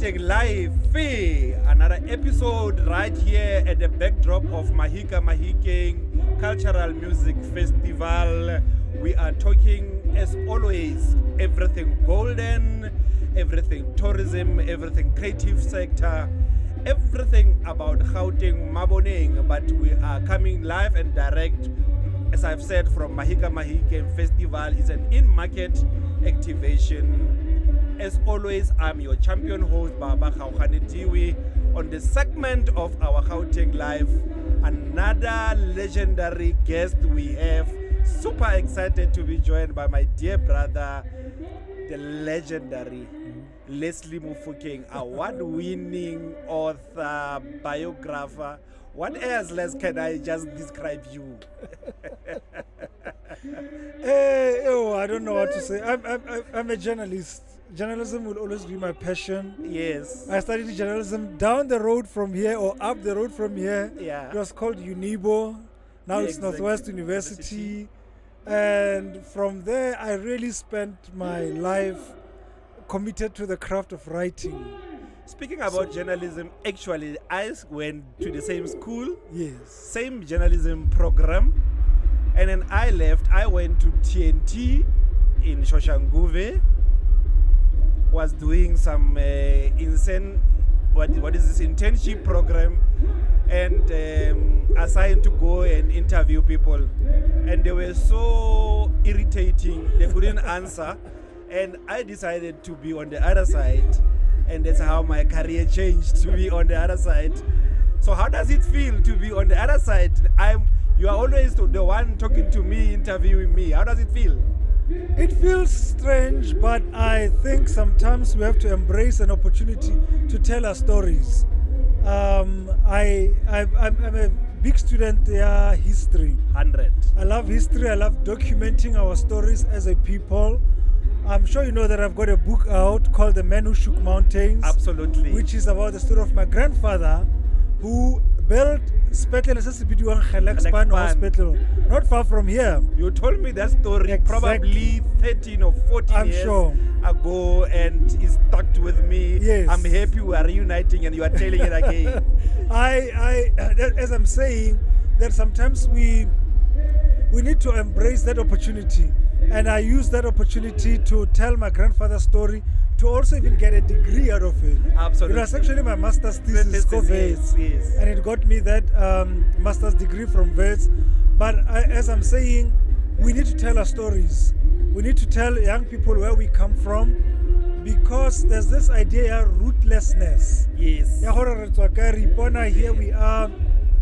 Gauteng Lifve, another episode right here at the backdrop of Mahikeng Cultural Music Festival. We are talking, as always, everything golden, everything tourism, everything creative sector, everything about Gauteng Maboneng. But we are coming live and direct, as I've said, from Mahikeng Festival. It's an in-market activation. As always, I'm your champion host, Baba Diwi. On the segment of our Gauteng Live, another legendary guest we have. Super excited to be joined by my dear brother, the legendary Lesley Mofokeng, award-winning author, biographer. What else, Les, can I just describe you? I don't know what to say. I'm a journalist. Journalism will always be my passion. Yes. I studied journalism down the road from here or up the road from here. Yeah. It was called Unibo. Now it's Northwest University. And from there, I really spent my life committed to the craft of writing. Speaking about journalism, actually, I went to the same school. Yes. Same journalism program. And then I left. I went to TNT in Shoshanguve. Was doing some insane, what is this internship program, and assigned to go and interview people, and they were so irritating, they couldn't answer, and I decided to be on the other side, and that's how my career changed, to be on the other side. So how does it feel to be on the other side? You are always the one talking to me, interviewing me. How does it feel? It feels strange, but I think sometimes we have to embrace an opportunity to tell our stories. I'm a big student there, history. 100. I love history. I love documenting our stories as a people. I'm sure you know that I've got a book out called The Man Who Shook Mountains. Absolutely. Which is about the story of my grandfather who built Hospital, not far from here. You told me that story probably 13 or 14 years ago, and it's stuck with me. Yes. I'm happy we are reuniting and you are telling it again. As I'm saying, that sometimes we need to embrace that opportunity. And I use that opportunity to tell my grandfather's story, to also even get a degree out of it. Absolutely. It was actually my master's thesis, yes. And it got me that master's degree from Wits. But as I'm saying, we need to tell our stories. We need to tell young people where we come from, because there's this idea of rootlessness. Yes. Here we are,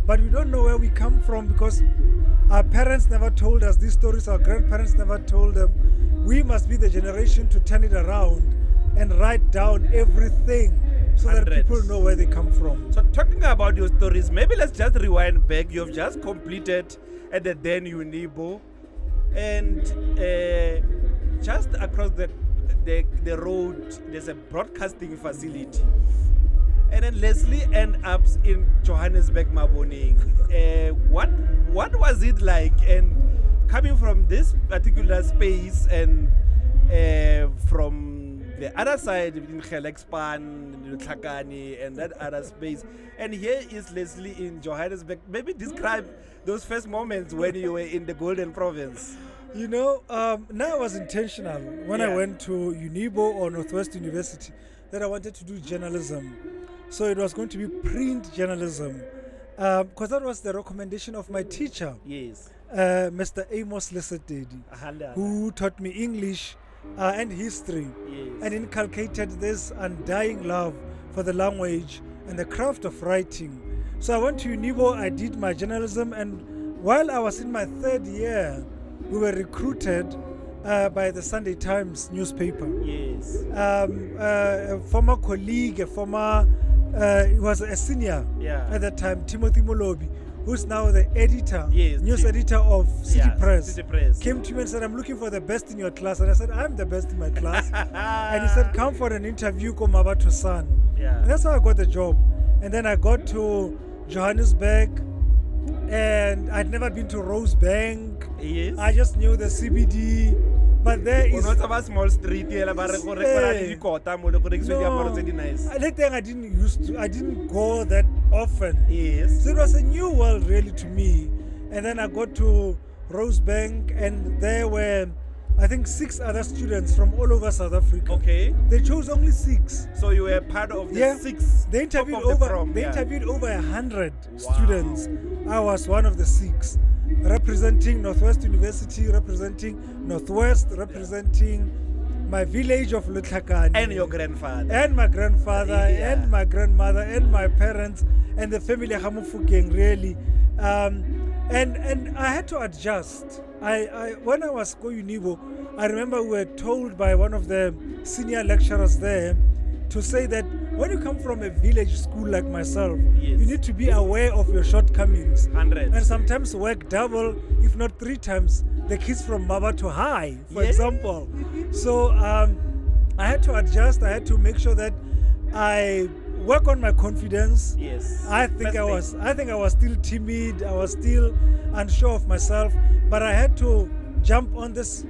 but we don't know where we come from because our parents never told us these stories, our grandparents never told them. We must be the generation to turn it around and write down everything so 100. that people know where they come from. So talking about your stories, maybe let's just rewind back. You've just completed at the then Unibo, and just across the road there's a broadcasting facility. And then Lesley ends up in Johannesburg Maboneng. What was it like? And coming from this particular space and from the other side in Gelexpan, Tlhakane, and that other space. And here is Lesley in Johannesburg. Maybe describe those first moments when you were in the Golden Province. You know, now it was intentional when I went to Unibo or Northwest University that I wanted to do journalism. So it was going to be print journalism. Because that was the recommendation of my teacher. Yes. Mr. Amos Lesley, who taught me English and history, and inculcated this undying love for the language and the craft of writing. So I went to Unibo, I did my journalism, and while I was in my third year, we were recruited by the Sunday Times newspaper. Yes. A former colleague, he was a senior at that time, Timothy Molobi, who's now the editor, news editor of City Press, came to me and said, I'm looking for the best in your class. And I said, I'm the best in my class. And he said, come for an interview, Komaba San. And that's how I got the job. And then I got to Johannesburg, and I'd never been to Rosebank. Yes. I just knew the CBD. But there is not a small street here, but I didn't go that often. Yes. So it was a new world really to me. And then I got to Rosebank, and there were, I think, 6 other students from all over South Africa. Okay. They chose only 6. So you were part of the 6. They interviewed over 100 students. I was one of the 6, representing Northwest University, representing Northwest, representing my village of Lutlakane. And your grandfather. And my grandfather, and my grandmother, and my parents, and the family of Mofokeng, really. And I had to adjust. When I was going Unibo, I remember we were told by one of the senior lecturers there to say that when you come from a village school like myself, you need to be aware of your shortcomings. 100. And sometimes work double, if not 3 times, the kids from Maba to High, for example. So I had to adjust. I had to make sure that I work on my confidence. Yes. I think I was still timid. I was still unsure of myself, but I had to jump on this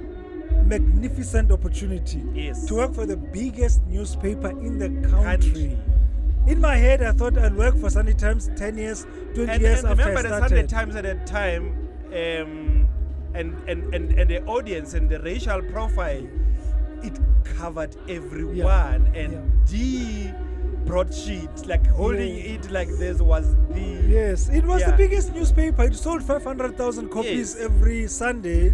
magnificent opportunity to work for the biggest newspaper in the country. In my head, I thought I'd work for Sunday Times 10 years, 20 years after I started. Remember the Sunday Times at that time, and the audience and the racial profile, it covered everyone, and the broadsheet, like holding it like this was the... Yes, it was the biggest newspaper. It sold 500,000 copies every Sunday,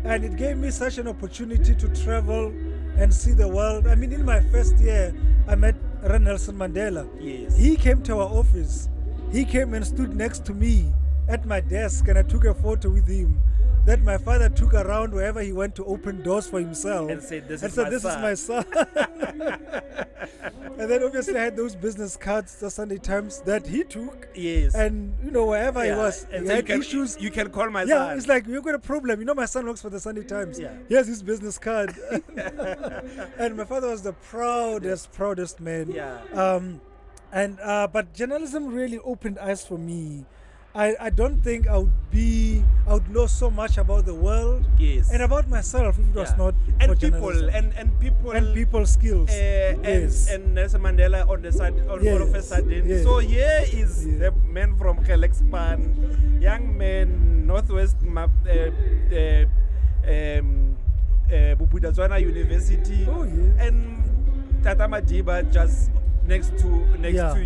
and it gave me such an opportunity to travel and see the world. I mean, in my first year, I met Nelson Mandela. Yes. He came to our office. He came and stood next to me at my desk, and I took a photo with him that my father took around wherever he went to open doors for himself. And said, this is my son. And then obviously I had those business cards, the Sunday Times, that he took. Yes. And, wherever he was, and he so had issues. You can call my son. Yeah, it's like, you've got a problem. My son works for the Sunday Times. Yeah. Here's his business card. And my father was the proudest man. Yeah. But journalism really opened eyes for me. I don't think I would know so much about the world and about myself if it was not for journalism. And people skills. And Nelson Mandela on the side, all of a sudden. Yes. So here is the man from Gelexpan, young man, Northwest Bupudatswana University, and Tata Madiba just next to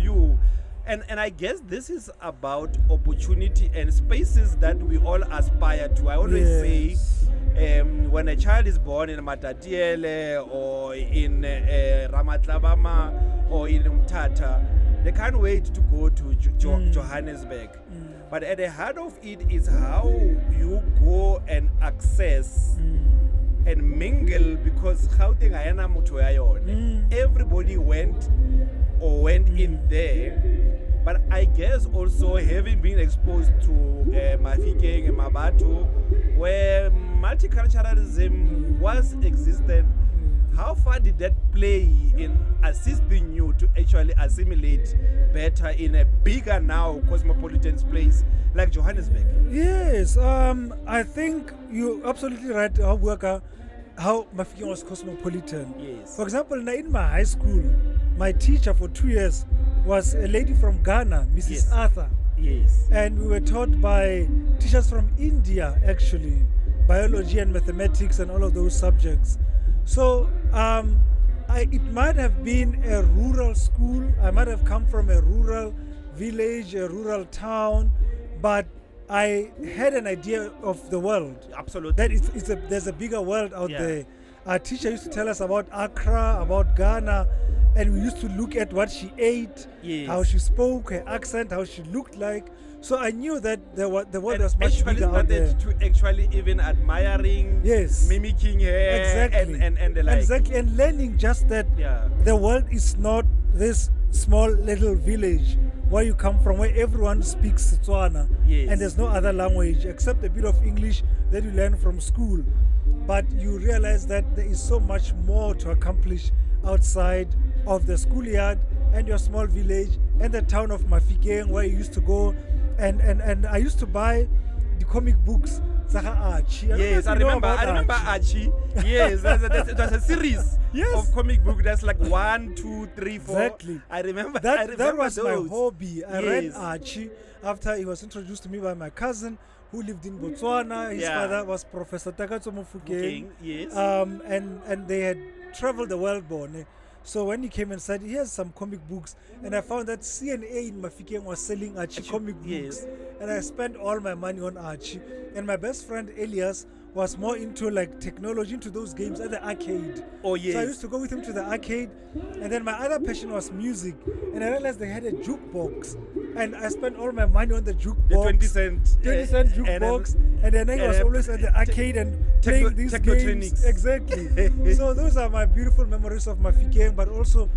you. And I guess this is about opportunity and spaces that we all aspire to. I always say, when a child is born in Matatiele or in Ramatlabama or in Umtata, they can't wait to go to Johannesburg. But at the heart of it is how you go and access and mingle, because Gauteng ayana mutho ya yone. Everybody went in there. But I guess also having been exposed to Mahikeng and Mabatu, where multiculturalism was existent, how far did that play in assisting you to actually assimilate better in a bigger now cosmopolitan place like Johannesburg? Yes, I think you're absolutely right, how Mahikeng was cosmopolitan. Yes. For example, in my high school, my teacher for 2 years was a lady from Ghana, Mrs. Arthur. Yes. And we were taught by teachers from India, actually, biology and mathematics and all of those subjects. So it might have been a rural school. I might have come from a rural village, a rural town, but I had an idea of the world. Absolutely. That there's a bigger world out there. Our teacher used to tell us about Accra, about Ghana, and we used to look at what she ate, how she spoke, her accent, how she looked like. So I knew that the world was much bigger out there. To actually even admiring, mimicking her, exactly, and the like. Exactly, and learning just that the world is not this small little village where you come from, where everyone speaks Setswana, and there's no other language except a bit of English that you learn from school. But you realize that there is so much more to accomplish outside of the schoolyard and your small village and the town of Mofokeng, where you used to go, and I used to buy the comic books Archie. Yes, I remember Archie. Yes, it was a series of comic book that's like 1, 2, 3, 4. Exactly. I remember that was those. my hobby. I read Archie after he was introduced to me by my cousin who lived in Botswana. His father was Professor Mofokeng. Yes. And they had traveled the world born. So when he came and said, here's some comic books, and I found that CNA in Mahikeng was selling Archie comic books, and I spent all my money on Archie. And my best friend Elias was more into like technology, into those games at the arcade. Oh yes. So I used to go with him to the arcade, and then my other passion was music, and I realized they had a jukebox, and I spent all my money on the jukebox. The 20 cent jukebox, and then I was always at the arcade and playing these games. Exactly. So those are my beautiful memories of Mahikeng, but also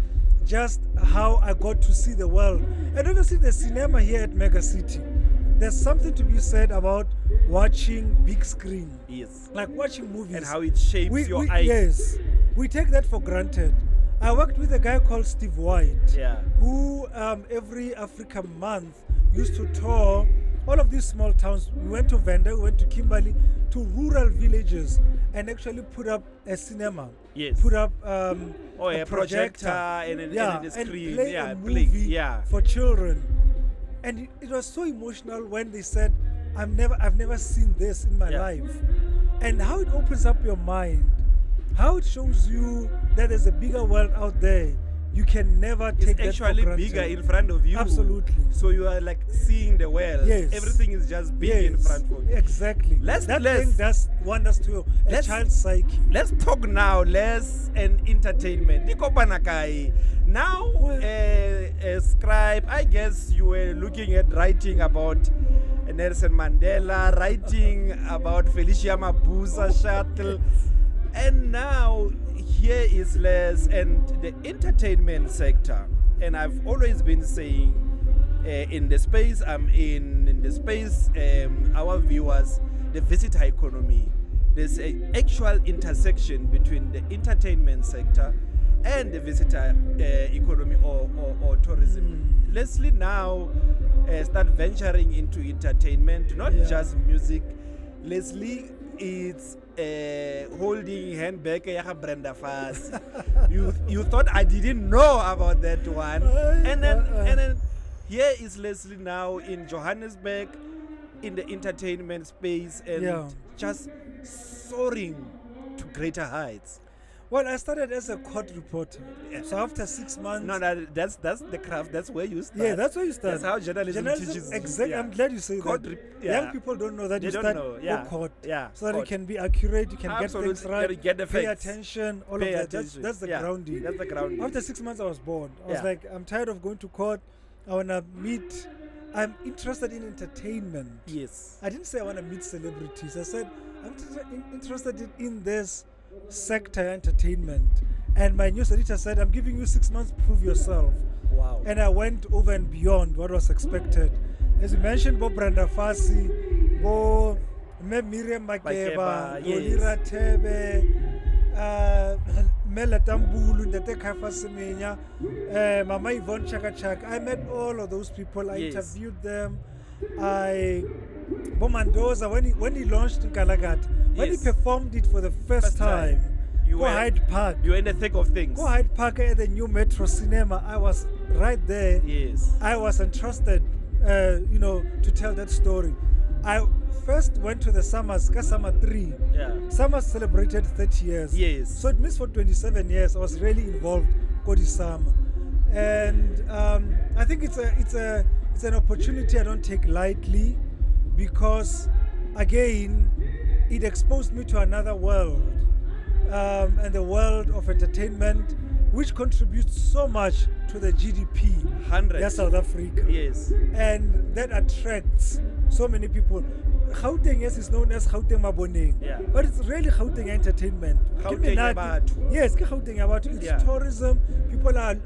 just how I got to see the world. And obviously the cinema here at Mega City, there's something to be said about watching big screen. Yes. Like watching movies. And how it shapes your eye. Yes. We take that for granted. I worked with a guy called Steve White, who every African month used to tour all of these small towns. We went to Venda, we went to Kimberley, to rural villages, and actually put up a cinema. Yes. Put up a projector and a screen. And play a movie for children. And it was so emotional when they said, I've never seen this in my life. And how it opens up your mind, how it shows you that there's a bigger world out there. You can never take that for granted. It's actually bigger in front of you. Absolutely. So you are like seeing the world. Yes. Everything is just big in front of you. Exactly. That thing does wonders to a child's psyche. Let's talk now less and entertainment. Now, Scribe, I guess you were looking at writing about Nelson Mandela, writing about Felicia Mabuza shuttle. And now here is Les and the entertainment sector. And I've always been saying in the space I'm in the space, our viewers, the visitor economy, there's an actual intersection between the entertainment sector and the visitor economy or tourism. Lesley now start venturing into entertainment, not just music. Lesley is holding handbag Brenda Fast. You thought I didn't know about that one. And then here is Lesley now in Johannesburg in the entertainment space and just soaring to greater heights. Well, I started as a court reporter. So after 6 months... No, that's the craft. That's where you start. Yeah, that's where you start. That's how journalism teaches. Exactly. I'm glad you say that. Young people don't know that you start court. So that you can be accurate, you can get things right, pay attention, all of that. That's the grounding. That's the grounding. After 6 months, I was bored. I was like, I'm tired of going to court. I want to meet... I'm interested in entertainment. Yes. I didn't say I want to meet celebrities. I said, I'm interested in this sector, entertainment. And my news editor said, I'm giving you 6 months to prove yourself. Wow. And I went over and beyond what was expected. As you mentioned, Bo Brenda Fassie, Bo Miriam Makeba, Dolira Tebe, Mela Tambulu, Ndete Kaifa Semenya, Mama Yvonne Chakachak. I met all of those people. I interviewed them. Bomandoza, when he launched in Kalagat, when he performed it for the first time, go Hyde Park. You were in the thick of things. Go Hyde Park at the new Metro Cinema. I was right there. Yes. I was entrusted, to tell that story. I first went to the Summers, Summer 3. Yeah. Summers celebrated 30 years. Yes. So it means for 27 years I was really involved Kodi Summer. And I think it's an opportunity I don't take lightly, because again it exposed me to another world, and the world of entertainment, which contributes so much to the GDP of South Africa. Yes. And that attracts so many people. Gauteng, yes, is known as Gauteng Maboneng. Yeah. But it's really Gauteng entertainment. Gauteng Yabatu. Yes, Gauteng Yabatu. It's tourism. People are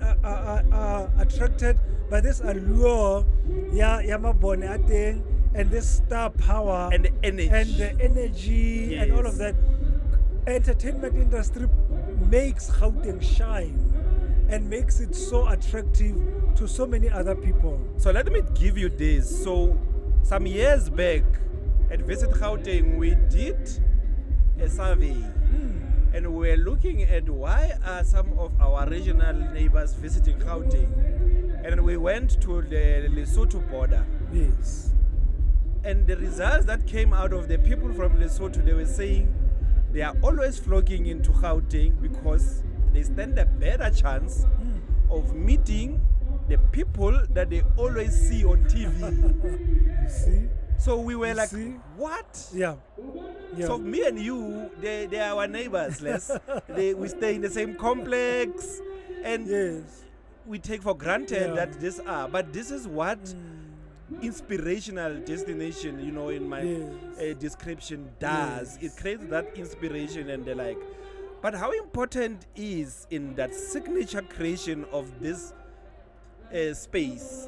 attracted by this allure, Yamabone Ateng, and this star power. And the energy. And all of that. Entertainment industry makes Gauteng shine and makes it so attractive to so many other people. So let me give you this. So some years back, at Visit Gauteng, we did a survey. And we were looking at why are some of our regional neighbors visiting Gauteng. And we went to the Lesotho border. Yes. And the results that came out of the people from Lesotho, they were saying they are always flocking into Gauteng because they stand a better chance of meeting the people that they always see on TV. You see? So we were like, what? Yeah. So me and you, they are our neighbors, Les. We stay in the same complex, and we take for granted that this are. But this is what inspirational destination, in my description does. It creates that inspiration and the like. But how important is in that signature creation of this space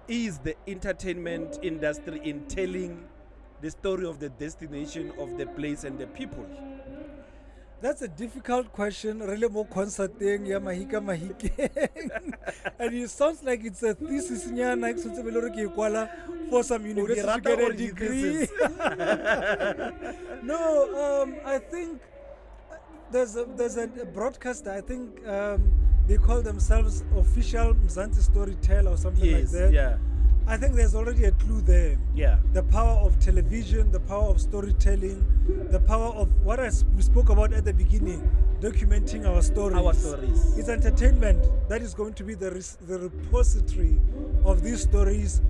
is the entertainment industry in telling the story of the destination of the place and the people? That's a difficult question, really more concerting, Mahika Mahikeng. And it sounds like it's a thesis for some university to get a degree. No, I think there's a broadcaster, I think they call themselves official Mzansi storyteller or something like that. Yeah. I think there's already a clue there. Yeah. The power of television, the power of storytelling, the power of what we spoke about at the beginning, documenting our stories. Our stories. It's entertainment that is going to be the repository of these stories,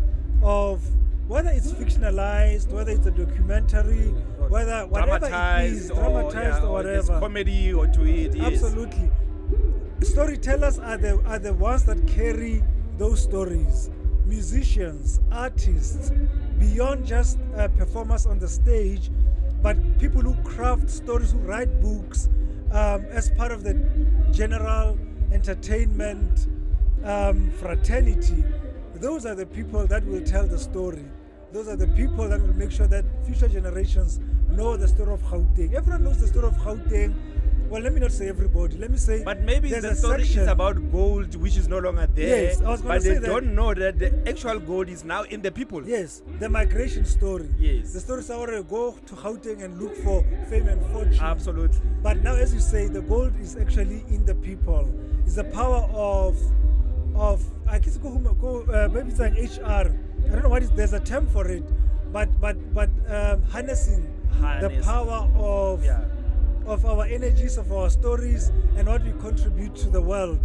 of whether it's fictionalized, whether it's a documentary, whether whatever it is, dramatized or whatever. It's comedy or to it. Yes. Absolutely. Storytellers are the ones that carry those stories. Musicians, artists, beyond just performers on the stage, but people who craft stories, who write books as part of the general entertainment fraternity. Those are the people that will tell the story. Those are the people that will make sure that future generations know the story of Gauteng. Everyone knows the story of Gauteng. Well, let me not say everybody. Let me say, but maybe the story is about gold, which is no longer there. Yes, I was going but to say they don't know that the actual gold is now in the people. Yes, the migration story. Yes, the story is how to go to Gauteng and look for fame and fortune. Absolutely. But now, as you say, the gold is actually in the people. It's the power of I guess maybe it's like HR. I don't know what is. There's a term for it, but harnessing the power of our energies, of our stories, and what we contribute to the world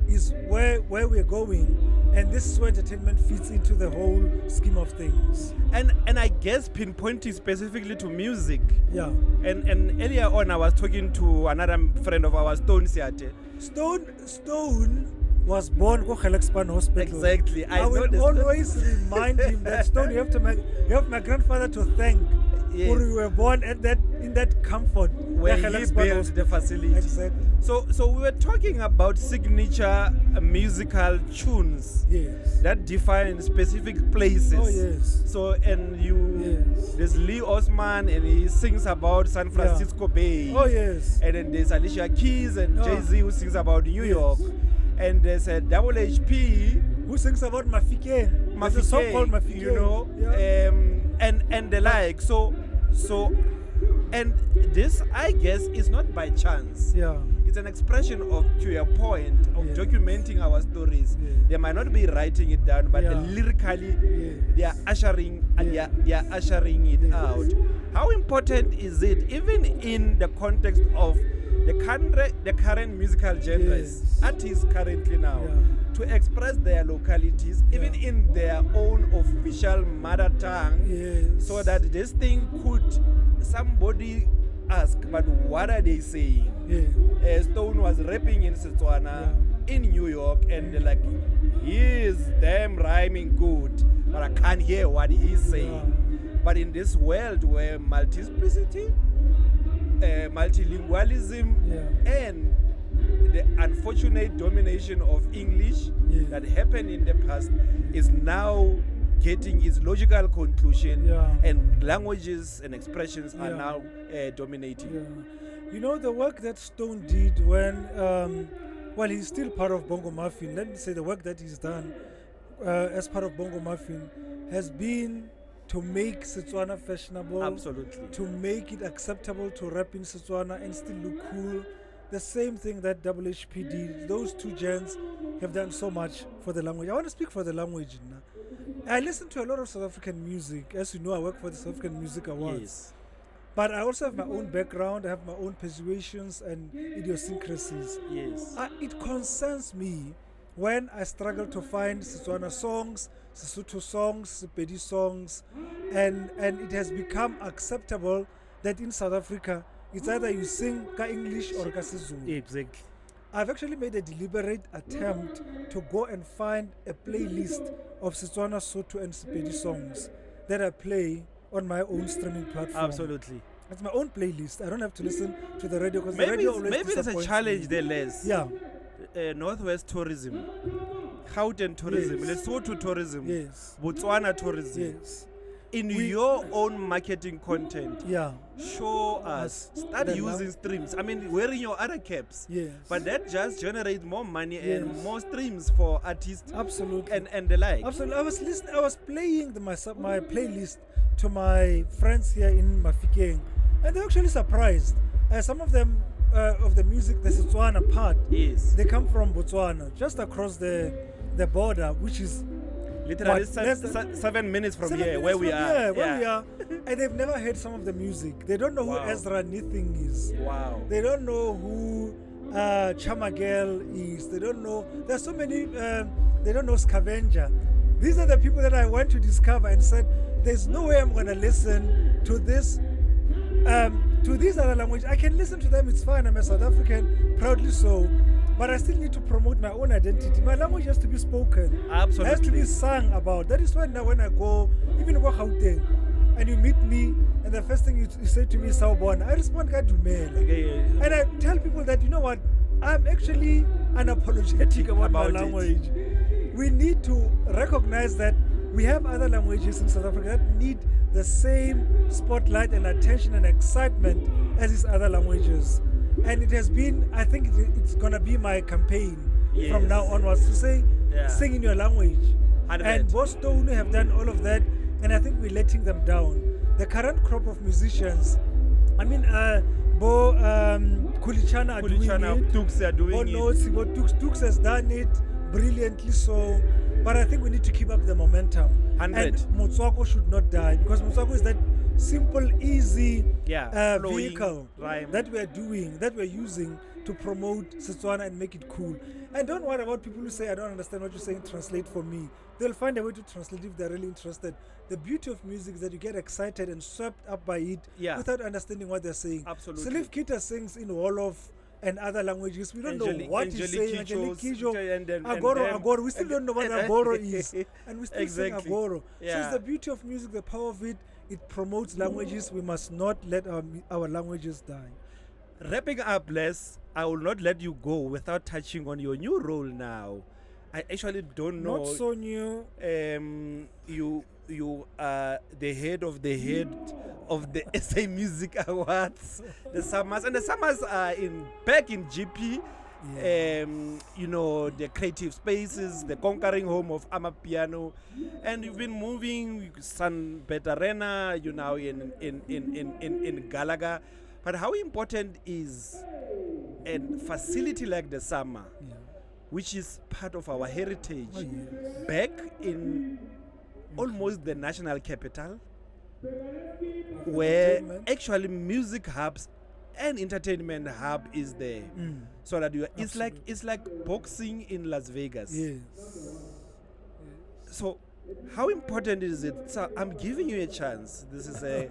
is where we're going. And this is where entertainment fits into the whole scheme of things. And I guess pinpointing specifically to music. Yeah. And earlier on I was talking to another friend of ours, Stone Siate. Stone was born at Helixpan Hospital. Exactly. I will always remind him that Stone, you have my grandfather to thank. Yes. Who we were born in that comfort where he built the facility. Exactly. So we were talking about signature musical tunes that define specific places. Oh yes. So there's Lee Osman and he sings about San Francisco Bay. Oh yes. And then there's Alicia Keys and Jay-Z who sings about New York. And there's a Double HP who sings about Mofokeng. There's a song called Mofokeng. And the like. So and this, I guess, is not by chance. Yeah. It's an expression of, to your point, of documenting our stories. Yeah. They might not be writing it down, but lyrically they are ushering and they are ushering it out. How important is it, even in the context of the current musical genres, artists currently now, to express their localities, even in their own official mother tongue, so that this thing could somebody ask, but what are they saying? Stone was rapping in Setswana in New York, and they're like, he's damn rhyming good, but I can't hear what he's saying. But in this world where multiplicity, multilingualism, and the unfortunate domination of English that happened in the past is now getting its logical conclusion, and languages and expressions are now dominating. You know, the work that Stone did when, he's still part of Bongo Muffin. Let me say the work that he's done as part of Bongo Muffin has been to make Setswana fashionable. Absolutely. To make it acceptable to rap in Setswana and still look cool. The same thing that WHP did. Those two gents have done so much for the language. I want to speak for the language now. I listen to a lot of South African music. As you know, I work for the South African Music Awards. Yes. But I also have my own background. I have my own persuasions and idiosyncrasies. Yes. It concerns me when I struggle to find Setswana songs, Sesotho songs, Sepedi songs, and it has become acceptable that in South Africa, it's either you sing ka English or ka Sezulu. Exactly. I've actually made a deliberate attempt to go and find a playlist of Setswana, Sotho, and Sepedi songs that I play on my own streaming platform. Absolutely. It's my own playlist. I don't have to listen to the radio because the Maybe radio always there's a disappoints challenge me. there, Les. Yeah. Northwest tourism, Gauteng tourism, Yes. Lesotho tourism, Yes. Botswana tourism. Yes. In your own marketing content, Yeah. show us, start the using streams. I mean, wearing your other caps. Yes. But that just generates more money Yes. and more streams for artists Absolutely. and the like. Absolutely. I was playing my playlist to my friends here in Mofokeng, and they're actually surprised. Some of them of the music, the Setswana part, Yes. they come from Botswana, just across the border, which is Literally what, less than 7 minutes from 7 here, minutes where we from are. here, where we are. And they've never heard some of the music. They don't know Wow. who Ezra Nithing is. Wow. They don't know who Chamagel is. They don't know. There's so many. They don't know Scavenger. These are the people that I went to discover and said, "There's no way I'm going to listen to this." To these other languages, I can listen to them. It's fine. I'm a South African, proudly so. But I still need to promote my own identity. My language has to be spoken. Absolutely. It has to be sung about. That is why now when I go, even go Gauteng, and you meet me, and the first thing you say to me is Sawubona, I respond Kadumela. And I tell people that, you know what, I'm actually unapologetic about my language. We need to recognize that we have other languages in South Africa that need the same spotlight and attention and excitement as these other languages. And it has been, I think it's going to be my campaign from now onwards to say, sing in your language. And Bostone have done all of that, and I think we're letting them down. The current crop of musicians, I mean, Kulichana are doing it. Tux are doing it. Tux has done it brilliantly so. But I think we need to keep up the momentum. 100. And Motswako should not die, because Motswako is that simple, easy vehicle that we're using to promote Setswana and make it cool. And don't worry about people who say, I don't understand what you're saying, translate for me. They'll find a way to translate if they're really interested. The beauty of music is that you get excited and swept up by it without understanding what they're saying. Absolutely. Salif Kita sings in Wolof and other languages. We don't know what he's saying. Angelique Kidjo, Agoro. We still don't know what Agoro is. And we still sing Agoro. So it's the beauty of music, the power of it. It promotes languages. We must not let our languages die. Wrapping up, Les, I will not let you go without touching on your new role now. I actually don't know. Not so new. You are the head of the SA Music Awards, the Summers, and the Summers are back in GP. You know, the creative spaces, the conquering home of Amapiano, and you've been moving San Betarena, you now in Galaga. But how important is a facility like the Summer, which is part of our heritage, back in almost the national capital, where actually music hubs and entertainment hub is there, so that it's like boxing in Las Vegas. So how important is it? So I'm giving you a chance. This is a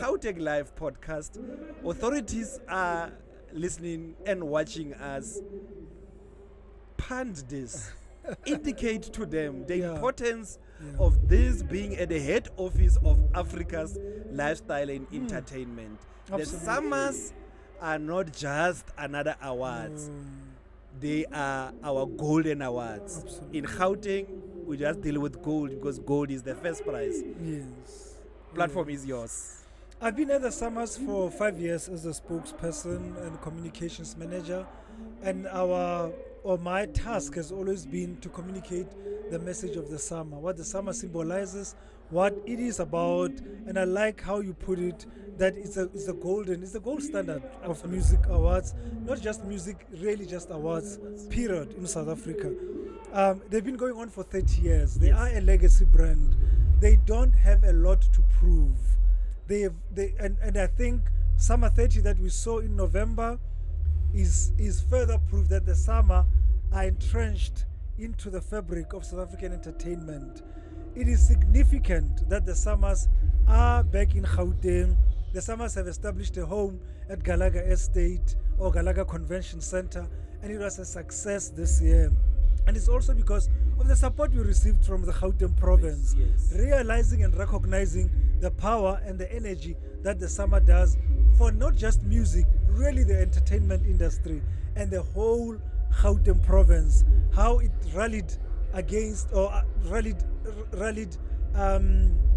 Gauteng Live podcast. Authorities are listening and watching us. Pand this. Indicate to them the importance of this being at the head office of Africa's lifestyle and entertainment. The Summers are not just another awards. They are our golden awards. Absolutely. In Gauteng, we just deal with gold because gold is the first prize. Platform is yours. I've been at the Summers for 5 years as a spokesperson and communications manager, and my task has always been to communicate the message of the summer, what the summer symbolizes, what it is about. And I like how you put it, that it's the gold standard of music awards, not just music, really just awards, period, in South Africa. They've been going on for 30 years. They are a legacy brand. They don't have a lot to prove. And I think Summer 30 that we saw in November is further proof that the Summer are entrenched into the fabric of South African entertainment. It is significant that the Summers are back in Gauteng. The Summers have established a home at Galaga Estate or Galaga Convention Center, and it was a success this year. And it's also because of the support we received from the Gauteng province, realizing and recognizing the power and the energy that the Summer does for not just music, really the entertainment industry and the whole Gauteng province, how it rallied against or rallied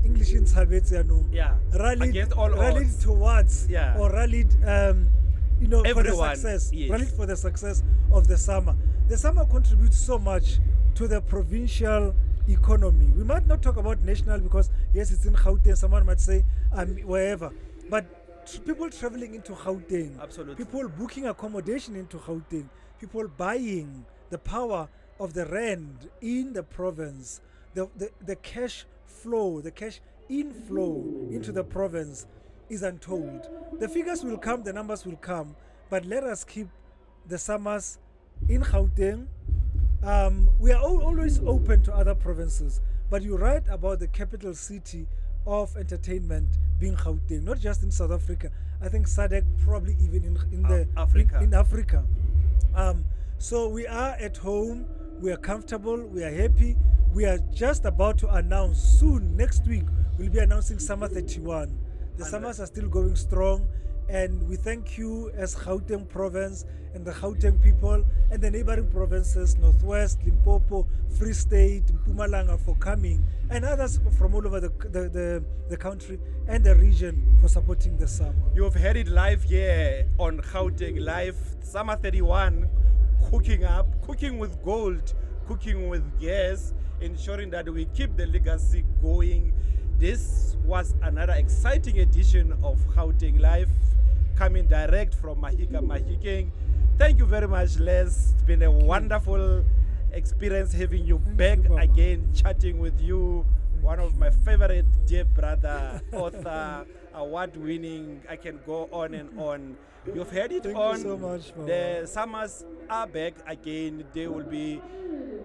English in rallied against all rallied odds. Towards or rallied Everyone. for the success, rallied for the success of the Summer. The Summer contributes so much to the provincial economy. We might not talk about national because yes, it's in Gauteng. Someone might say wherever, but people traveling into Gauteng, absolutely, people booking accommodation into Gauteng, people buying, the power of the rand in the province, the cash flow, the cash inflow into the province is untold. The figures will come, the numbers will come, but let us keep the Summers in Gauteng. We are always open to other provinces, but you're right about the capital city of entertainment being Gauteng, not just in South Africa. I think SADC probably even in Africa. So we are at home, we are comfortable, we are happy. We are just about to announce soon, next week, we'll be announcing Summer 31. The Summers are still going strong, and we thank you as Gauteng province and the Gauteng people and the neighboring provinces, Northwest, Limpopo, Free State, Mpumalanga, for coming, and others from all over the country and the region for supporting the Summer. You've heard it live here on Gauteng Live, Summer 31, cooking with gold, cooking with gas, ensuring that we keep the legacy going. This was another exciting edition of Gauteng Live, coming direct from Mahika, Mahikeng. Thank you very much, Les. It's been a wonderful experience having you back again, chatting with you. One of my favorite dear brother, author, award-winning. I can go on and on. You've heard it Thank on. you so much, the Summers are back again. They will be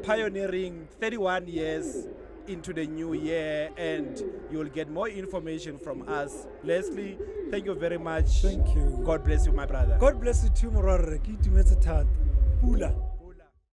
pioneering 31 years into the new year, and you will get more information from us. Lesley, thank you very much. Thank you. God bless you, my brother. God bless you too, Morare. Ki itumetse thata. Pula.